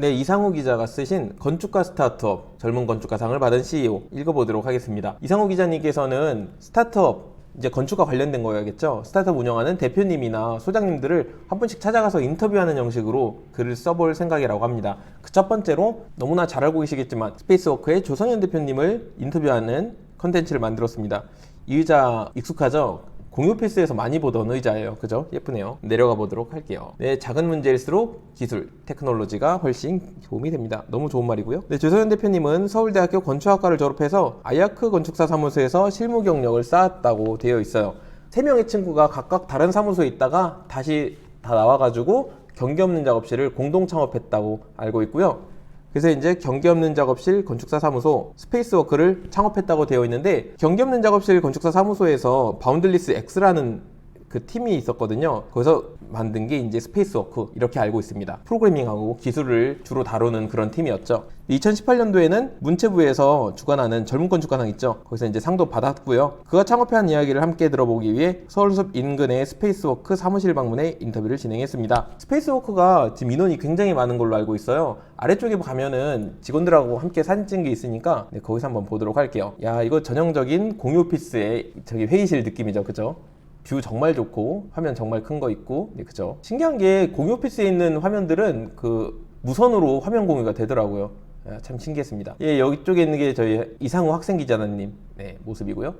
네, 이상우 기자가 쓰신 건축가 스타트업 젊은 건축가상을 받은 CEO 읽어보도록 하겠습니다. 이상우 기자님께서는 스타트업 이제 건축과 관련된 거여야겠죠. 스타트업 운영하는 대표님이나 소장님들을 한 분씩 찾아가서 인터뷰하는 형식으로 글을 써볼 생각이라고 합니다. 그 첫 번째로 너무나 잘 알고 계시겠지만 스페이스워크의 조성현 대표님을 인터뷰하는 컨텐츠를 만들었습니다. 이 의자 익숙하죠? 공유 오피스에서 많이 보던 의자예요. 그죠? 예쁘네요. 내려가 보도록 할게요. 네, 작은 문제일수록 기술, 테크놀로지가 훨씬 도움이 됩니다. 너무 좋은 말이고요. 네, 조성현 대표님은 서울대학교 건축학과를 졸업해서 아야크 건축사 사무소에서 실무 경력을 쌓았다고 되어 있어요. 3명의 친구가 각각 다른 사무소에 있다가 다시 다 나와가지고 경계 없는 작업실을 공동 창업했다고 알고 있고요. 그래서 이제 경계 없는 작업실 건축사 사무소 스페이스워크를 창업했다고 되어 있는데, 경계 없는 작업실 건축사 사무소에서 바운들리스 X라는 그 팀이 있었거든요. 거기서 만든 게 이제 스페이스워크 이렇게 알고 있습니다. 프로그래밍하고 기술을 주로 다루는 그런 팀이었죠. 2018년도에는 문체부에서 주관하는 젊은 건축가상 있죠. 거기서 이제 상도 받았고요. 그가 창업한 이야기를 함께 들어보기 위해 서울숲 인근의 스페이스워크 사무실 방문해 인터뷰를 진행했습니다. 스페이스워크가 지금 인원이 굉장히 많은 걸로 알고 있어요. 아래쪽에 가면은 직원들하고 함께 사진 찍은 게 있으니까 네, 거기서 한번 보도록 할게요. 야, 이거 전형적인 공유 오피스의 저기 회의실 느낌이죠. 그죠? 뷰 정말 좋고 화면 정말 큰 거 있고, 네, 그죠? 신기한 게 공유 오피스에 있는 화면들은 그 무선으로 화면 공유가 되더라고요. 참 신기했습니다. 예, 여기 쪽에 있는 게 저희 이상우 학생 기자님 네, 모습이고요.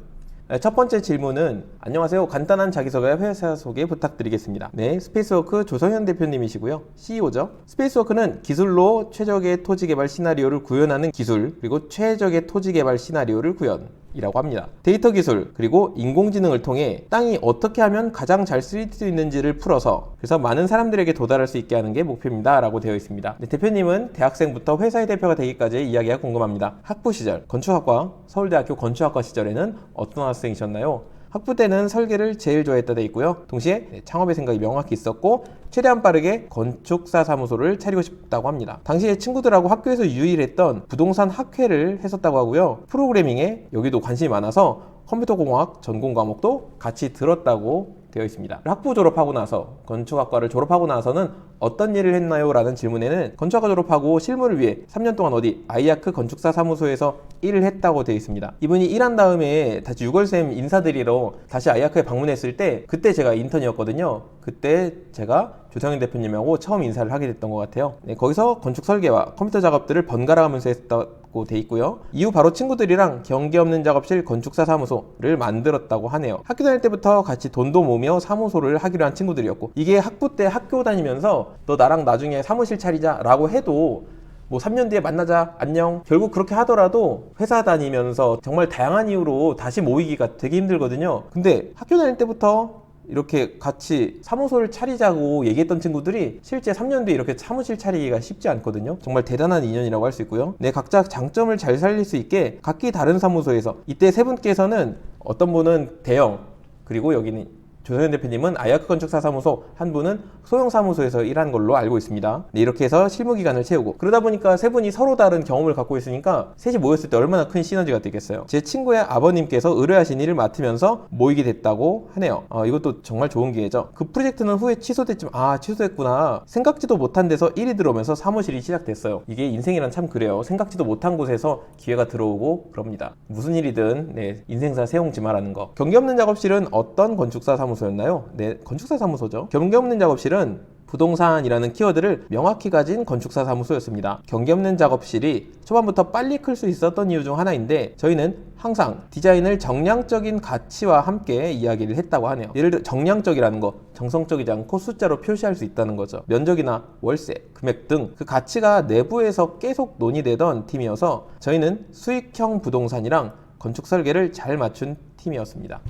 첫 번째 질문은 안녕하세요. 간단한 자기소개 회사 소개 부탁드리겠습니다. 네, 스페이스워크 조성현 대표님이시고요. CEO죠. 스페이스워크는 기술로 최적의 토지 개발 시나리오를 구현하는 기술, 그리고 최적의 토지 개발 시나리오를 구현이라고 합니다. 데이터 기술 그리고 인공지능을 통해 땅이 어떻게 하면 가장 잘 쓰일 수 있는지를 풀어서 그래서 많은 사람들에게 도달할 수 있게 하는 게 목표입니다 라고 되어 있습니다. 네, 대표님은 대학생부터 회사의 대표가 되기까지의 이야기가 궁금합니다. 학부 시절 건축학과 서울대학교 건축학과 시절에는 어떤 학생이셨나요? 학부 때는 설계를 제일 좋아했다 돼 있고요. 동시에 창업의 생각이 명확히 있었고 최대한 빠르게 건축사 사무소를 차리고 싶다고 합니다. 당시에 친구들하고 학교에서 유일했던 부동산 학회를 했었다고 하고요. 프로그래밍에 여기도 관심이 많아서 컴퓨터공학 전공 과목도 같이 들었다고 되어 있습니다. 학부 졸업하고 나서 건축학과를 졸업하고 나서는 어떤 일을 했나요? 라는 질문에는 건축학과 졸업하고 실무를 위해 3년 동안 어디 아이아크 건축사 사무소에서 일을 했다고 되어 있습니다. 이분이 일한 다음에 다시 6월샘 인사드리러 다시 아이아크에 방문했을 때 그때 제가 인턴이었거든요. 그때 제가 조성현 대표님하고 처음 인사를 하게 됐던 것 같아요. 네, 거기서 건축 설계와 컴퓨터 작업들을 번갈아 가면서 했다고 돼 있고요. 이후 바로 친구들이랑 경계 없는 작업실 건축사 사무소를 만들었다고 하네요. 학교 다닐 때부터 같이 돈도 모으며 사무소를 하기로 한 친구들이었고, 이게 학부 때 학교 다니면서 너 나랑 나중에 사무실 차리자 라고 해도 뭐 3년 뒤에 만나자 안녕 결국 그렇게 하더라도 회사 다니면서 정말 다양한 이유로 다시 모이기가 되게 힘들거든요. 근데 학교 다닐 때부터 이렇게 같이 사무소를 차리자고 얘기했던 친구들이 실제 3년 뒤에 이렇게 사무실 차리기가 쉽지 않거든요. 정말 대단한 인연이라고 할 수 있고요. 네, 각자 장점을 잘 살릴 수 있게 각기 다른 사무소에서, 이때 세 분께서는 어떤 분은 대형, 그리고 여기는 조성현 대표님은 아야크 건축사 사무소, 한 분은 소형 사무소에서 일한 걸로 알고 있습니다. 네, 이렇게 해서 실무 기간을 채우고 그러다 보니까 세 분이 서로 다른 경험을 갖고 있으니까 셋이 모였을 때 얼마나 큰 시너지가 되겠어요. 제 친구의 아버님께서 의뢰하신 일을 맡으면서 모이게 됐다고 하네요. 이것도 정말 좋은 기회죠. 그 프로젝트는 후에 취소됐지만 취소됐구나. 생각지도 못한 데서 일이 들어오면서 사무실이 시작됐어요. 이게 인생이란 참 그래요. 생각지도 못한 곳에서 기회가 들어오고 그럽니다. 무슨 일이든 네, 인생사 세용지마라는 거. 경계 없는 작업실은 어떤 건축사 사무소였나요? 네, 건축사 사무소죠. 경계 없는 작업실은 부동산이라는 키워드를 명확히 가진 건축사 사무소였습니다. 경계 없는 작업실이 초반부터 빨리 클 수 있었던 이유 중 하나인데, 저희는 항상 디자인을 정량적인 가치와 함께 이야기를 했다고 하네요. 예를 들어 정량적이라는 거, 정성적이지 않고 숫자로 표시할 수 있다는 거죠. 면적이나 월세, 금액 등 그 가치가 내부에서 계속 논의되던 팀이어서 저희는 수익형 부동산이랑 건축 설계를 잘 맞춘 팀이었습니다.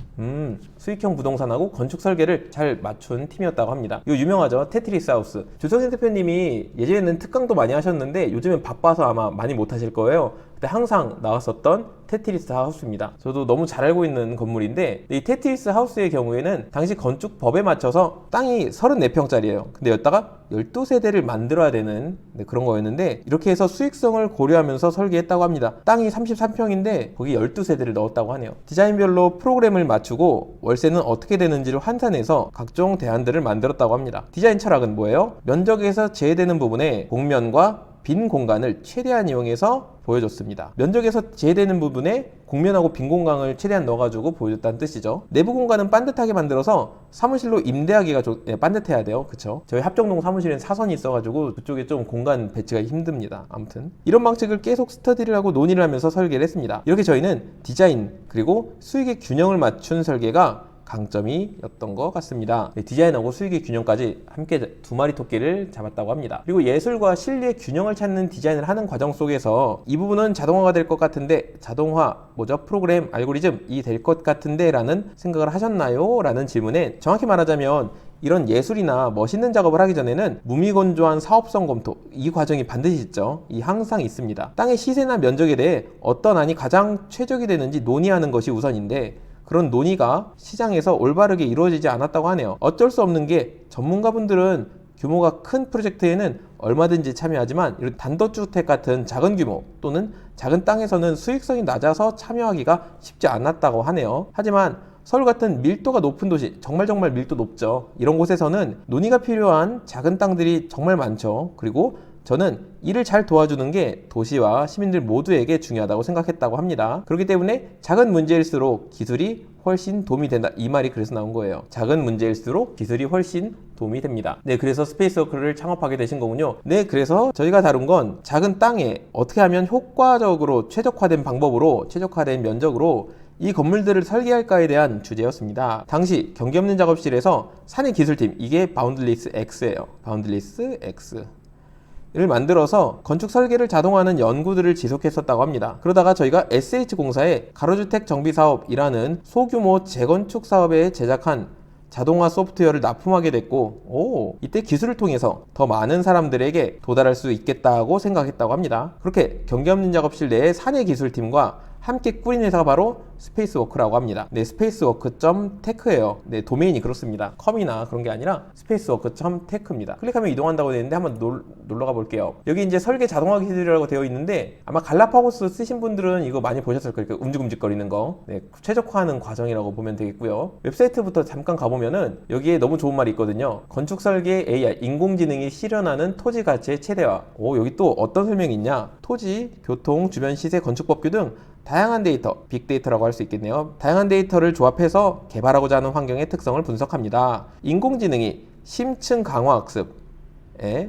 수익형 부동산하고 건축 설계를 잘 맞춘 팀이었다고 합니다. 이거 유명하죠? 테트리스 하우스. 조성현 대표님이 예전에는 특강도 많이 하셨는데 요즘엔 바빠서 아마 많이 못 하실 거예요. 그때 항상 나왔었던 테트리스 하우스입니다. 저도 너무 잘 알고 있는 건물인데, 이 테트리스 하우스의 경우에는 당시 건축법에 맞춰서 땅이 34평짜리예요. 근데 여기다가 12세대를 만들어야 되는 그런 거였는데, 이렇게 해서 수익성을 고려하면서 설계했다고 합니다. 땅이 33평인데 거기 12세대를 넣었다고 하네요. 디자인별로 프로그램을 맞추고 월세는 어떻게 되는지를 환산해서 각종 대안들을 만들었다고 합니다. 디자인 철학은 뭐예요? 면적에서 제외되는 부분에 곡면과 빈 공간을 최대한 이용해서 보여줬습니다. 면적에서 제외되는 부분에 곡면하고 빈 공간을 최대한 넣어가지고 보여줬다는 뜻이죠. 내부 공간은 반듯하게 만들어서 사무실로 임대하기가 반듯해야 돼요. 그쵸? 저희 합정동 사무실엔 사선이 있어가지고 그쪽에 좀 공간 배치가 힘듭니다. 아무튼 이런 방식을 계속 스터디를 하고 논의를 하면서 설계를 했습니다. 이렇게 저희는 디자인 그리고 수익의 균형을 맞춘 설계가 강점이었던 것 같습니다. 디자인하고 수익의 균형까지 함께 두 마리 토끼를 잡았다고 합니다. 그리고 예술과 실리의 균형을 찾는 디자인을 하는 과정 속에서 이 부분은 자동화가 될 것 같은데 자동화 프로그램 알고리즘이 될 것 같은데 라는 생각을 하셨나요? 라는 질문에 정확히 말하자면 이런 예술이나 멋있는 작업을 하기 전에는 무미건조한 사업성 검토, 이 과정이 반드시 있죠. 이 항상 있습니다. 땅의 시세나 면적에 대해 어떤 안이 가장 최적이 되는지 논의하는 것이 우선인데 그런 논의가 시장에서 올바르게 이루어지지 않았다고 하네요. 어쩔 수 없는 게 전문가분들은 규모가 큰 프로젝트에는 얼마든지 참여하지만 이런 단독주택 같은 작은 규모 또는 작은 땅에서는 수익성이 낮아서 참여하기가 쉽지 않았다고 하네요. 하지만 서울 같은 밀도가 높은 도시, 정말 밀도 높죠. 이런 곳에서는 논의가 필요한 작은 땅들이 정말 많죠. 그리고 저는 이를 잘 도와주는 게 도시와 시민들 모두에게 중요하다고 생각했다고 합니다. 그렇기 때문에 작은 문제일수록 기술이 훨씬 도움이 된다. 이 말이 그래서 나온 거예요. 작은 문제일수록 기술이 훨씬 도움이 됩니다. 네, 그래서 스페이스워크를 창업하게 되신 거군요. 네, 그래서 저희가 다룬 건 작은 땅에 어떻게 하면 효과적으로 최적화된 방법으로 최적화된 면적으로 이 건물들을 설계할까에 대한 주제였습니다. 당시 경기 없는 작업실에서 사내 기술팀, 이게 바운드리스 X예요. 바운드리스 X. 를 만들어서 건축 설계를 자동화하는 연구들을 지속했었다고 합니다. 그러다가 저희가 SH공사의 가로주택 정비사업이라는 소규모 재건축 사업에 제작한 자동화 소프트웨어를 납품하게 됐고 이때 기술을 통해서 더 많은 사람들에게 도달할 수 있겠다고 생각했다고 합니다. 그렇게 경기 없는 작업실 내의 사내 기술팀과 함께 꾸린 회사가 바로 스페이스워크라고 합니다. 네, 스페이스워크.tech예요. 네, 도메인이 그렇습니다. 컴이나 그런 게 아니라 스페이스워크.tech입니다. 클릭하면 이동한다고 되어 있는데 한번 놀러가 볼게요. 여기 이제 설계 자동화 기술이라고 되어 있는데 아마 갈라파고스 쓰신 분들은 이거 많이 보셨을 거예요. 움직거리는 거. 네, 최적화하는 과정이라고 보면 되겠고요. 웹사이트부터 잠깐 가보면은 여기에 너무 좋은 말이 있거든요. 건축 설계 AI, 인공지능이 실현하는 토지 가치의 최대화. 여기 또 어떤 설명이 있냐? 토지, 교통, 주변 시세, 건축법규 등 다양한 데이터, 빅데이터라고 할 수 있겠네요. 다양한 데이터를 조합해서 개발하고자 하는 환경의 특성을 분석합니다. 인공지능이 심층 강화학습,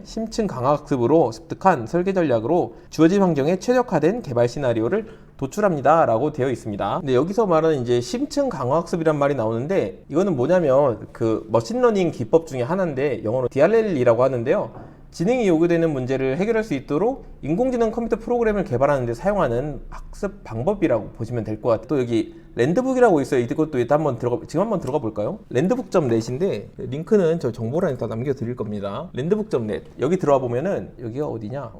심층 강화학습으로 습득한 설계 전략으로 주어진 환경에 최적화된 개발 시나리오를 도출합니다 라고 되어 있습니다. 근데 여기서 말하는 이제 심층 강화학습이란 말이 나오는데 이거는 뭐냐면 그 머신러닝 기법 중에 하나인데 영어로 DRL이라고 하는데요. 지능이 요구되는 문제를 해결할 수 있도록 인공지능 컴퓨터 프로그램을 개발하는 데 사용하는 학습 방법이라고 보시면 될 것 같아요. 또 여기 랜드북이라고 있어요. 이것도 지금 한번 들어가 볼까요? 랜드북.net인데 링크는 저 정보란에다 남겨드릴 겁니다. 랜드북.net 여기 들어와 보면은 여기가 어디냐?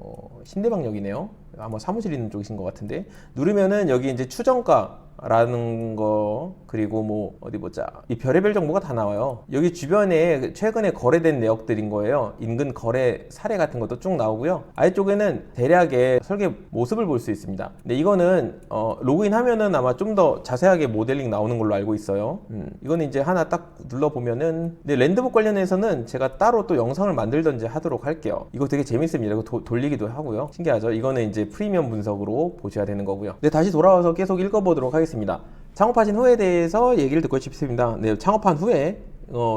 신대방역이네요. 아마 사무실 있는 쪽이신 것 같은데 누르면은 여기 이제 추정가라는 거 그리고 뭐 어디 보자 이 별의별 정보가 다 나와요. 여기 주변에 최근에 거래된 내역들인 거예요. 인근 거래 사례 같은 것도 쭉 나오고요. 아래쪽에는 대략의 설계 모습을 볼 수 있습니다. 근데 이거는 로그인 하면은 아마 좀 더 자세하게 모델링 나오는 걸로 알고 있어요. 이거는 이제 하나 딱 눌러보면은 근데 랜드북 관련해서는 제가 따로 또 영상을 만들던지 하도록 할게요. 이거 되게 재밌습니다. 이거 돌리기도 하고요. 신기하죠? 이거는 이제 프리미엄 분석으로 보셔야 되는 거고요. 네, 다시 돌아와서 계속 읽어보도록 하겠습니다. 창업하신 후에 대해서 얘기를 듣고 싶습니다. 네, 창업한 후에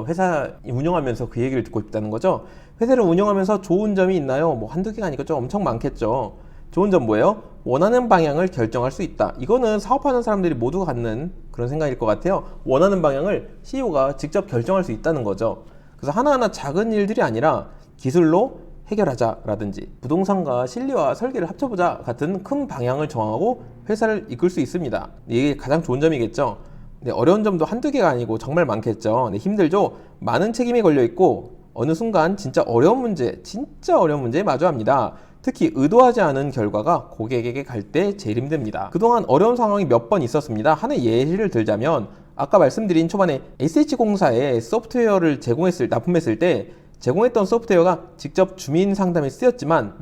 회사 운영하면서 그 얘기를 듣고 싶다는 거죠. 회사를 운영하면서 좋은 점이 있나요? 뭐 한두 개가 아니고 좀 엄청 많겠죠. 좋은 점 뭐예요? 원하는 방향을 결정할 수 있다. 이거는 사업하는 사람들이 모두 갖는 그런 생각일 것 같아요. 원하는 방향을 CEO가 직접 결정할 수 있다는 거죠. 그래서 하나하나 작은 일들이 아니라 기술로 해결하자 라든지 부동산과 실리와 설계를 합쳐보자 같은 큰 방향을 정하고 회사를 이끌 수 있습니다. 이게 가장 좋은 점이겠죠. 네, 어려운 점도 한두 개가 아니고 정말 많겠죠. 네, 힘들죠. 많은 책임이 걸려있고 어느 순간 진짜 어려운 문제에 마주합니다. 특히 의도하지 않은 결과가 고객에게 갈 때 제일 힘듭니다. 그동안 어려운 상황이 몇 번 있었습니다. 하나의 예시를 들자면 아까 말씀드린 초반에 SH공사에 소프트웨어를 납품했을 때 제공했던 소프트웨어가 직접 주민 상담에 쓰였지만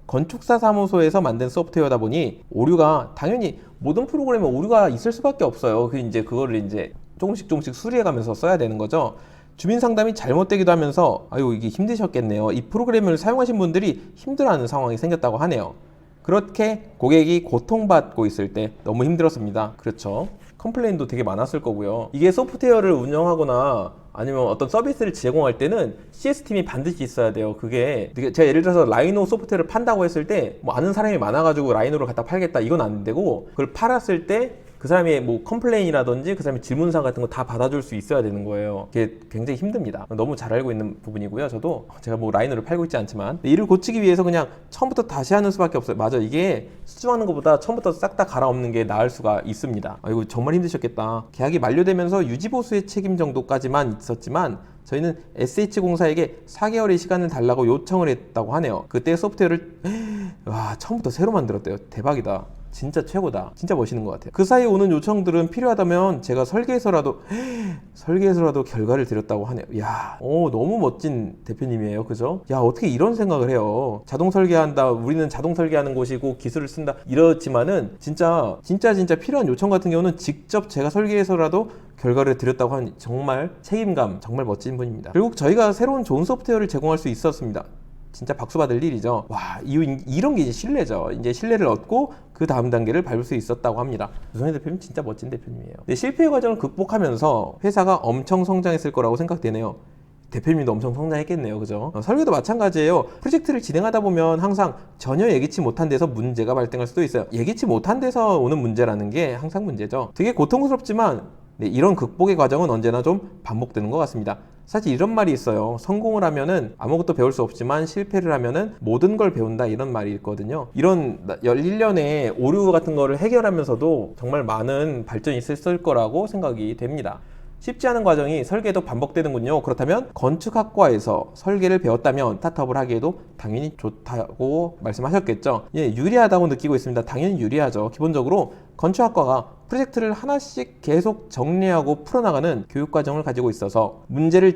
건축사 사무소에서 만든 소프트웨어다 보니 오류가 당연히 모든 프로그램에 오류가 있을 수밖에 없어요. 그거를 이제 조금씩 수리해가면서 써야 되는 거죠. 주민 상담이 잘못되기도 하면서 아유 이게 힘드셨겠네요. 이 프로그램을 사용하신 분들이 힘들어하는 상황이 생겼다고 하네요. 그렇게 고객이 고통받고 있을 때 너무 힘들었습니다. 그렇죠. 컴플레인도 되게 많았을 거고요. 이게 소프트웨어를 운영하거나 아니면 어떤 서비스를 제공할 때는 CS팀이 반드시 있어야 돼요. 그게 제가 예를 들어서 라이노 소프트웨어를 판다고 했을 때 뭐 아는 사람이 많아가지고 라이노를 갖다 팔겠다 이건 안 되고, 그걸 팔았을 때 그 사람의 뭐 컴플레인이라든지 그 사람의 질문사항 같은 거 다 받아줄 수 있어야 되는 거예요. 그게 굉장히 힘듭니다. 너무 잘 알고 있는 부분이고요. 저도 제가 뭐 라이노를 팔고 있지 않지만 이를 고치기 위해서 그냥 처음부터 다시 하는 수밖에 없어요. 맞아, 이게 수정하는 것보다 처음부터 싹 다 갈아엎는 게 나을 수가 있습니다. 이거 정말 힘드셨겠다. 계약이 만료되면서 유지보수의 책임 정도까지만 있었지만 저희는 SH공사에게 4개월의 시간을 달라고 요청을 했다고 하네요. 그때 소프트웨어를 처음부터 새로 만들었대요. 대박이다. 진짜 최고다. 진짜 멋있는 것 같아요. 그 사이에 오는 요청들은 필요하다면 제가 설계해서라도 결과를 드렸다고 하네요. 야, 너무 멋진 대표님이에요. 그죠? 야, 어떻게 이런 생각을 해요. 자동 설계한다, 우리는 자동 설계하는 곳이고 기술을 쓴다 이렇지만은 진짜 필요한 요청 같은 경우는 직접 제가 설계해서라도 결과를 드렸다고 하니 정말 책임감, 정말 멋진 분입니다. 결국 저희가 새로운 좋은 소프트웨어를 제공할 수 있었습니다. 진짜 박수 받을 일이죠. 와, 이런 게 이제 신뢰죠. 이제 신뢰를 얻고 그 다음 단계를 밟을 수 있었다고 합니다. 유성희 대표님 진짜 멋진 대표님이에요. 네, 실패의 과정을 극복하면서 회사가 엄청 성장했을 거라고 생각되네요. 대표님도 엄청 성장했겠네요. 그죠? 설계도 마찬가지예요. 프로젝트를 진행하다 보면 항상 전혀 예기치 못한 데서 문제가 발생할 수도 있어요. 예기치 못한 데서 오는 문제라는 게 항상 문제죠. 되게 고통스럽지만 이런 극복의 과정은 언제나 좀 반복되는 것 같습니다. 사실 이런 말이 있어요. 성공을 하면은 아무것도 배울 수 없지만 실패를 하면은 모든 걸 배운다, 이런 말이 있거든요. 이런 11년의 오류 같은 거를 해결하면서도 정말 많은 발전이 있을 거라고 생각이 됩니다. 쉽지 않은 과정이 설계에도 반복되는군요. 그렇다면 건축학과에서 설계를 배웠다면 스타트업을 하기에도 당연히 좋다고 말씀하셨겠죠. 예, 유리하다고 느끼고 있습니다. 당연히 유리하죠. 기본적으로 건축학과가 프로젝트를 하나씩 계속 정리하고 풀어나가는 교육과정을 가지고 있어서 문제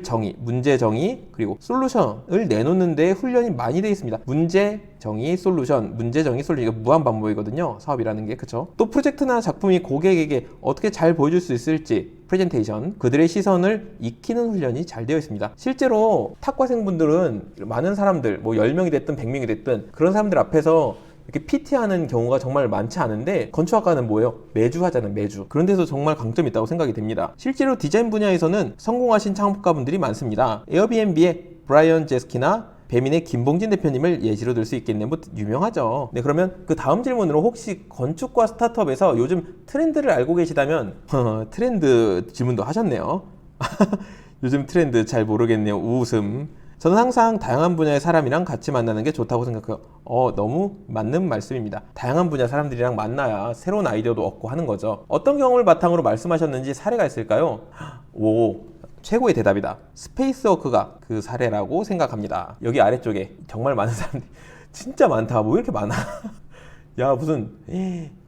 정의, 그리고 솔루션을 내놓는 데 훈련이 많이 되어 있습니다. 문제 정의, 솔루션, 이거 무한 반복이거든요. 사업이라는 게. 그쵸? 또 프로젝트나 작품이 고객에게 어떻게 잘 보여줄 수 있을지 프레젠테이션, 그들의 시선을 익히는 훈련이 잘 되어 있습니다. 실제로 탁과생분들은 많은 사람들, 뭐 10명이 됐든 100명이 됐든 그런 사람들 앞에서 이렇게 PT하는 경우가 정말 많지 않은데, 건축학과는 뭐예요? 매주 하잖아요. 매주. 그런 데서 정말 강점이 있다고 생각이 됩니다. 실제로 디자인 분야에서는 성공하신 창업가분들이 많습니다. 에어비앤비의 브라이언 제스키나 배민의 김봉진 대표님을 예시로 들 수 있겠네요. 뭐 유명하죠. 네, 그러면 그 다음 질문으로, 혹시 건축과 스타트업에서 요즘 트렌드를 알고 계시다면 트렌드 질문도 하셨네요. 요즘 트렌드 잘 모르겠네요. 웃음. 저는 항상 다양한 분야의 사람이랑 같이 만나는 게 좋다고 생각해요. 너무 맞는 말씀입니다. 다양한 분야 사람들이랑 만나야 새로운 아이디어도 얻고 하는 거죠. 어떤 경험을 바탕으로 말씀하셨는지 사례가 있을까요? 오, 최고의 대답이다. 스페이스워크가 그 사례라고 생각합니다. 여기 아래쪽에 정말 많은 사람들이 진짜 많다. 뭐 이렇게 많아? 야, 무슨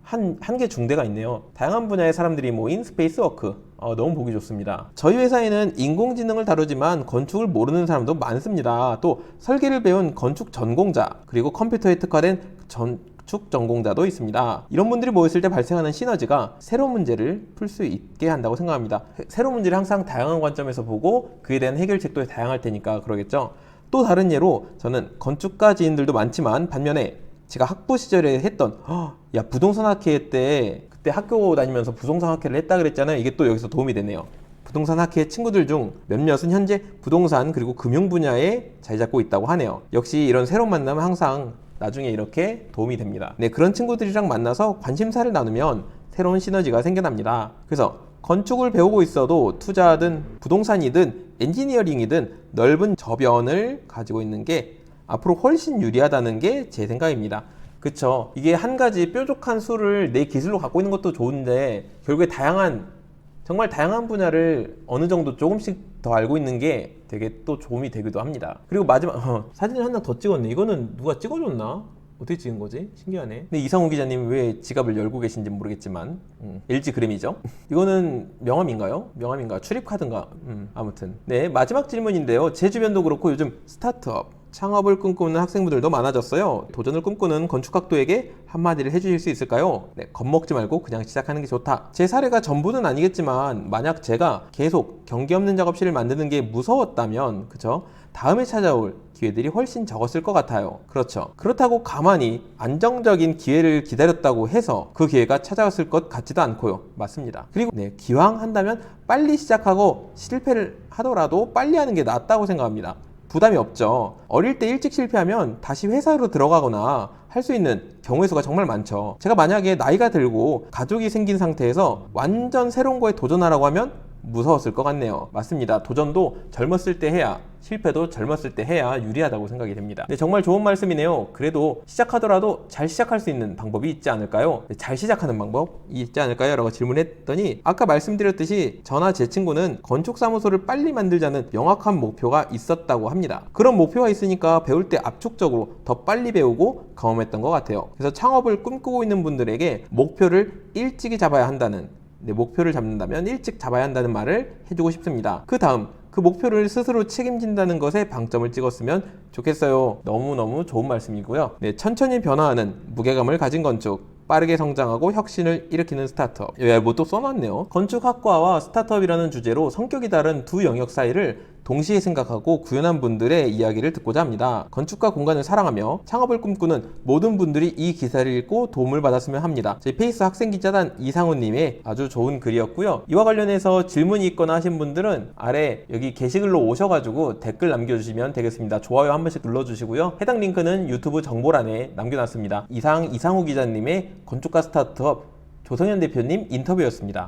한 개 중대가 있네요. 다양한 분야의 사람들이 모인 스페이스워크. 너무 보기 좋습니다. 저희 회사에는 인공지능을 다루지만 건축을 모르는 사람도 많습니다. 또 설계를 배운 건축 전공자, 그리고 컴퓨터에 특화된 건축 전공자도 있습니다. 이런 분들이 모였을 때 발생하는 시너지가 새로운 문제를 풀 수 있게 한다고 생각합니다. 새로운 문제를 항상 다양한 관점에서 보고 그에 대한 해결책도 다양할 테니까 그러겠죠. 또 다른 예로, 저는 건축가 지인들도 많지만 반면에 제가 학부 시절에 했던 부동산 학회 때, 그때 학교 다니면서 부동산 학회를 했다 그랬잖아요. 이게 또 여기서 도움이 되네요. 부동산 학회 친구들 중 몇몇은 현재 부동산 그리고 금융 분야에 자리 잡고 있다고 하네요. 역시 이런 새로운 만남은 항상 나중에 이렇게 도움이 됩니다. 네, 그런 친구들이랑 만나서 관심사를 나누면 새로운 시너지가 생겨납니다. 그래서 건축을 배우고 있어도 투자든 부동산이든 엔지니어링이든 넓은 저변을 가지고 있는 게 앞으로 훨씬 유리하다는 게 제 생각입니다. 그쵸? 이게 한 가지 뾰족한 수를 내 기술로 갖고 있는 것도 좋은데, 결국에 정말 다양한 분야를 어느 정도 조금씩 더 알고 있는 게 되게 또 도움이 되기도 합니다. 그리고 마지막 사진을 하나 더 찍었네. 이거는 누가 찍어줬나? 어떻게 찍은 거지? 신기하네. 근데 이상우 기자님 왜 지갑을 열고 계신지 모르겠지만 LG 그램이죠. 이거는 명함인가요? 출입카드인가? 아무튼 네, 마지막 질문인데요. 제 주변도 그렇고 요즘 스타트업, 창업을 꿈꾸는 학생분들도 많아졌어요. 도전을 꿈꾸는 건축학도에게 한마디를 해주실 수 있을까요? 네, 겁먹지 말고 그냥 시작하는 게 좋다. 제 사례가 전부는 아니겠지만 만약 제가 계속 경계 없는 작업실을 만드는 게 무서웠다면 그쵸? 다음에 찾아올 기회들이 훨씬 적었을 것 같아요. 그렇죠. 그렇다고 가만히 안정적인 기회를 기다렸다고 해서 그 기회가 찾아왔을 것 같지도 않고요. 맞습니다. 그리고 네, 기왕 한다면 빨리 시작하고 실패를 하더라도 빨리 하는 게 낫다고 생각합니다. 부담이 없죠. 어릴 때 일찍 실패하면 다시 회사로 들어가거나 할 수 있는 경우의 수가 정말 많죠. 제가 만약에 나이가 들고 가족이 생긴 상태에서 완전 새로운 거에 도전하라고 하면 무서웠을 것 같네요. 맞습니다. 도전도 젊었을 때 해야, 실패도 젊었을 때 해야 유리하다고 생각이 됩니다. 네, 정말 좋은 말씀이네요. 그래도 시작하더라도 잘 시작할 수 있는 방법이 있지 않을까요? 네, 잘 시작하는 방법이 있지 않을까요? 라고 질문했더니 아까 말씀드렸듯이 저나 제 친구는 건축사무소를 빨리 만들자는 명확한 목표가 있었다고 합니다. 그런 목표가 있으니까 배울 때 압축적으로 더 빨리 배우고 경험했던 것 같아요. 그래서 창업을 꿈꾸고 있는 분들에게 목표를 일찍이 잡아야 한다는, 목표를 잡는다면 일찍 잡아야 한다는 말을 해주고 싶습니다. 그 다음 그 목표를 스스로 책임진다는 것에 방점을 찍었으면 좋겠어요. 너무너무 좋은 말씀이고요. 네, 천천히 변화하는 무게감을 가진 건축, 빠르게 성장하고 혁신을 일으키는 스타트업. 뭐 또 써놨네요. 건축학과와 스타트업이라는 주제로 성격이 다른 두 영역 사이를 동시에 생각하고 구현한 분들의 이야기를 듣고자 합니다. 건축과 공간을 사랑하며 창업을 꿈꾸는 모든 분들이 이 기사를 읽고 도움을 받았으면 합니다. 제 페이스 학생기자단 이상훈님의 아주 좋은 글이었고요. 이와 관련해서 질문이 있거나 하신 분들은 아래 여기 게시글로 오셔가지고 댓글 남겨주시면 되겠습니다. 좋아요 한 번씩 눌러주시고요. 해당 링크는 유튜브 정보란에 남겨놨습니다. 이상우 기자님의 건축가 스타트업 조성현 대표님 인터뷰였습니다.